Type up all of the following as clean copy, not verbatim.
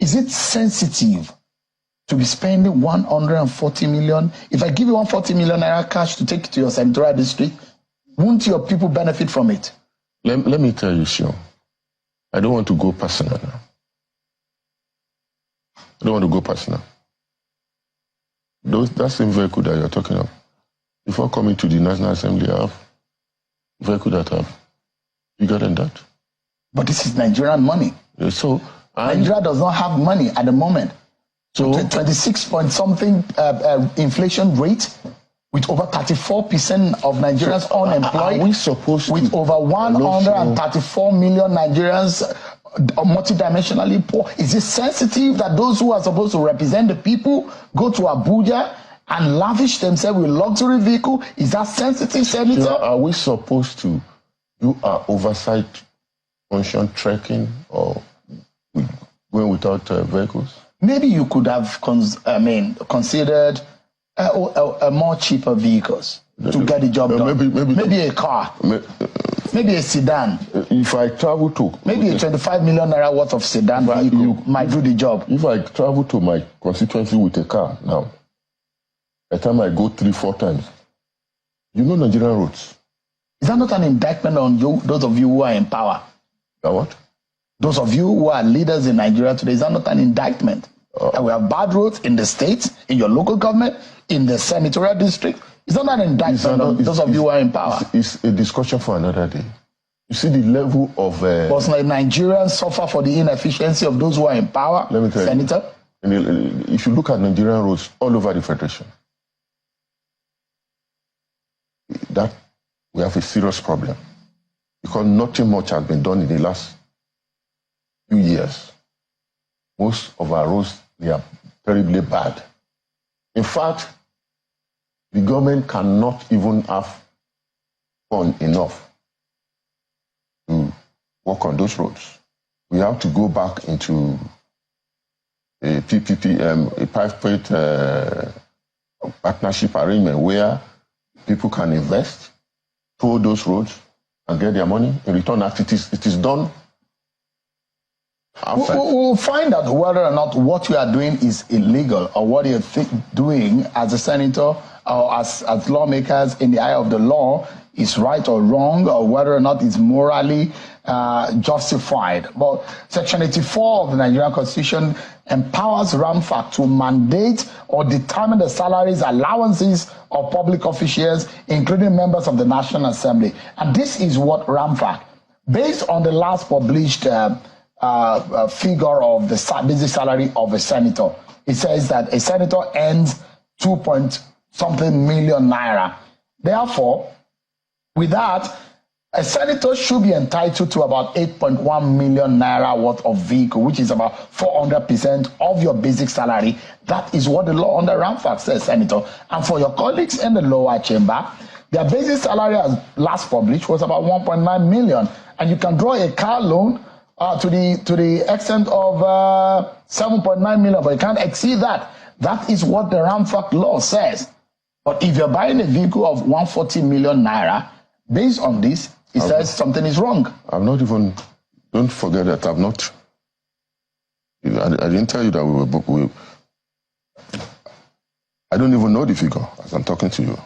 Is it sensitive to be spending 140 million? If I give you 140 million naira cash to take to your senatorial district, won't your people benefit from it? Let me tell you, Sean. I don't want to go personal now. I don't want to go personal. That same vehicle that you're talking of, before coming to the National Assembly, I have a vehicle that I have bigger than that. But this is Nigerian money. Yeah, so Nigeria does not have money at the moment. So 26 point something inflation rate, with over 34% of Nigerians unemployed. Are we supposed with to, over 134 million Nigerians multidimensionally poor? Is it sensitive that those who are supposed to represent the people go to Abuja and lavish themselves with luxury vehicle? Is that sensitive, Senator? Are we supposed to do our oversight function trekking or going without vehicles? Maybe you could have considered more cheaper vehicles to get the job done. Maybe a car. Maybe a sedan. If I travel to... Maybe a 25 million naira worth of sedan vehicle might do the job. If I travel to my constituency with a car now, by the time I go 3-4 times, you know Nigerian roads. Is that not an indictment on you, those of you who are in power? What? Those of you who are leaders in Nigeria today, is that not an indictment? And we have bad roads in the state, in your local government, in the senatorial district. Is that not an indictment on those of you who are in power? It's a discussion for another day. You see the level of... But Nigerians suffer for the inefficiency of those who are in power, let me tell Senator? You, if you look at Nigerian roads all over the Federation, that we have a serious problem. Because nothing much has been done in the last few years. Most of our roads, they are terribly bad. In fact, the government cannot even have fund enough to work on those roads. We have to go back into a PPP, a private partnership arrangement where people can invest, tow those roads, and get their money in return as it is done. We'll find out whether or not what you are doing is illegal or what you're doing as a senator or as lawmakers in the eye of the law is right or wrong, or whether or not it's morally justified. But Section 84 of the Nigerian Constitution empowers RAMFAC to mandate or determine the salaries, allowances of public officials, including members of the National Assembly. And this is what RAMFAC, based on the last published figure of the basic salary of a senator, it says that a senator earns 2-point-something million naira. Therefore, with that, a senator should be entitled to about 8.1 million naira worth of vehicle, which is about 400% of your basic salary. That is what the law under RAMFAC says, Senator. And for your colleagues in the lower chamber, their basic salary as last published was about 1.9 million. And you can draw a car loan to the extent of 7.9 million, but you can't exceed that. That is what the RAMFAC law says. But if you're buying a vehicle of 140 million naira, based on this, it says something is wrong. I'm not even, don't forget that I'm not, I didn't tell you that I don't even know the figure as I'm talking to you.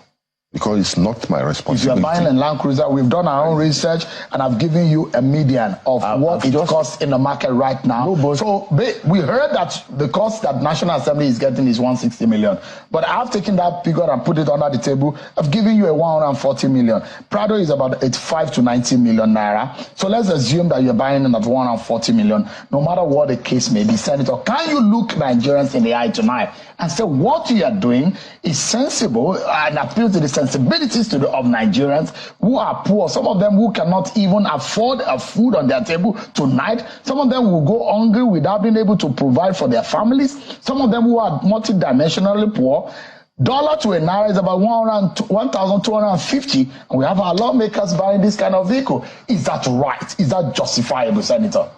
Because it's not my responsibility. If you're buying a Land Cruiser, we've done our own research, and I've given you a median of what it costs in the market right now. So we heard that the cost that National Assembly is getting is 160 million. But I've taken that figure and put it under the table. I've given you a 140 million. Prado is about 85 to 90 million naira. So let's assume that you're buying it at 140 million, no matter what the case may be. Senator, can you look Nigerians in the eye tonight and say what you are doing is sensible and appeal to the sensibilities of Nigerians who are poor? Some of them who cannot even afford a food on their table tonight. Some of them will go hungry without being able to provide for their families. Some of them who are multidimensionally poor. Dollar to a naira is about 1,250, and we have our lawmakers buying this kind of vehicle. Is that right? Is that justifiable, Senator?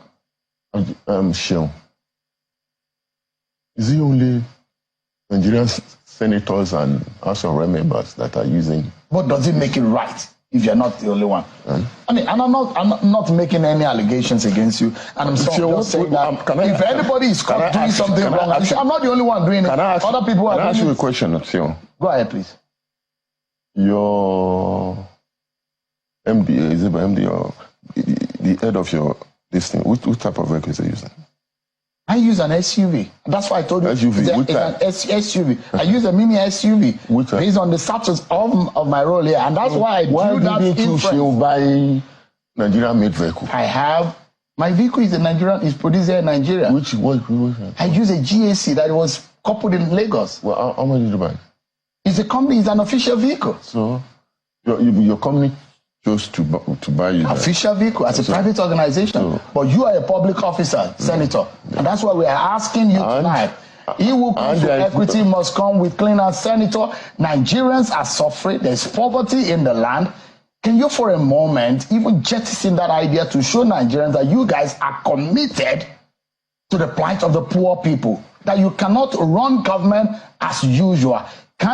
Sure. Is it only Nigerian senators and House of Rep members that are using? But does it make it right? if you're not the only one. I mean, and I'm not making any allegations against you, and I'm just saying that if anybody is caught doing something wrong, I'm not the only one doing it. Other people are doing it. Can I ask you a question, Theo? Go ahead, please. Your MD, is it MD or the head of your this thing? Which type of vehicle is he using? I use an SUV. That's why I told you. SUV. It's an SUV. I use a mini SUV based on the status of my role here, and that's why I do that. Why didn't you buy Nigerian-made vehicle? I have. My vehicle is is produced here in Nigeria. Which? I use a GAC that was coupled in Lagos. Well, how much did you buy? It's a company. It's an official vehicle. So, your company chose to buy you official vehicle as a private organization, but you are a public officer, Senator, and that's why we are asking you tonight. He who comes to equity must come with clean hands. Senator, Nigerians are suffering. There's poverty in the land. Can you, for a moment, even jettison that idea to show Nigerians that you guys are committed to the plight of the poor people, that you cannot run government as usual?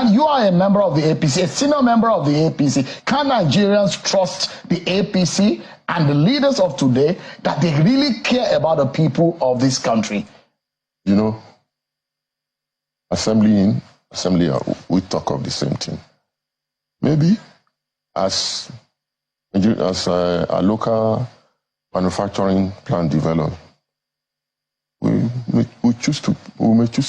You are a member of the APC, a senior member of the APC. Can Nigerians trust the APC and the leaders of today that they really care about the people of this country? You know, assembly, we talk of the same thing. Maybe as a local manufacturing plant develop, we may choose to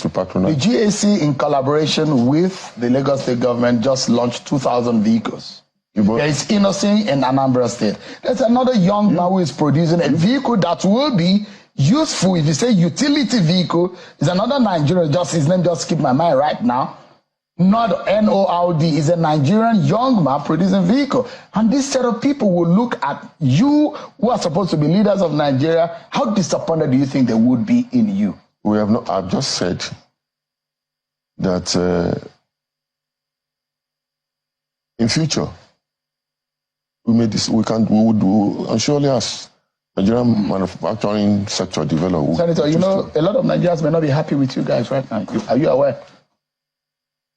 patronize. The GAC, in collaboration with the Lagos State government, just launched 2,000 vehicles. There is Innocent in Anambra State. There's another young man who is producing a vehicle that will be useful. If you say utility vehicle, there's another Nigerian, his name just skipped my mind right now. Not NORD, is a Nigerian young man producing vehicle. And this set of people will look at you, who are supposed to be leaders of Nigeria. How disappointed do you think they would be in you? We have not. I've just said that in future we would do, and surely as Nigerian manufacturing sector develop. Senator, you know, a lot of Nigerians may not be happy with you guys right now. Are you aware?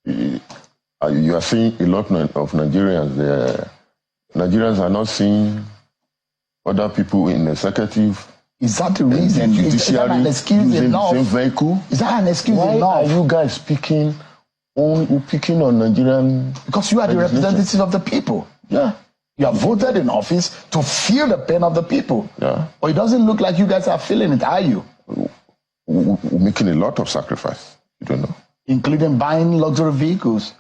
You are seeing a lot of Nigerians. Nigerians are not seeing other people in executive. Is that the reason? Is that an excuse enough? Same vehicle. Is that an excuse enough? Why are you guys picking on Nigerian? Because you are the representatives of the people. Yeah. You are voted in office to feel the pain of the people. Yeah. But it doesn't look like you guys are feeling it, are you? We're making a lot of sacrifice. You don't know. Including buying luxury vehicles.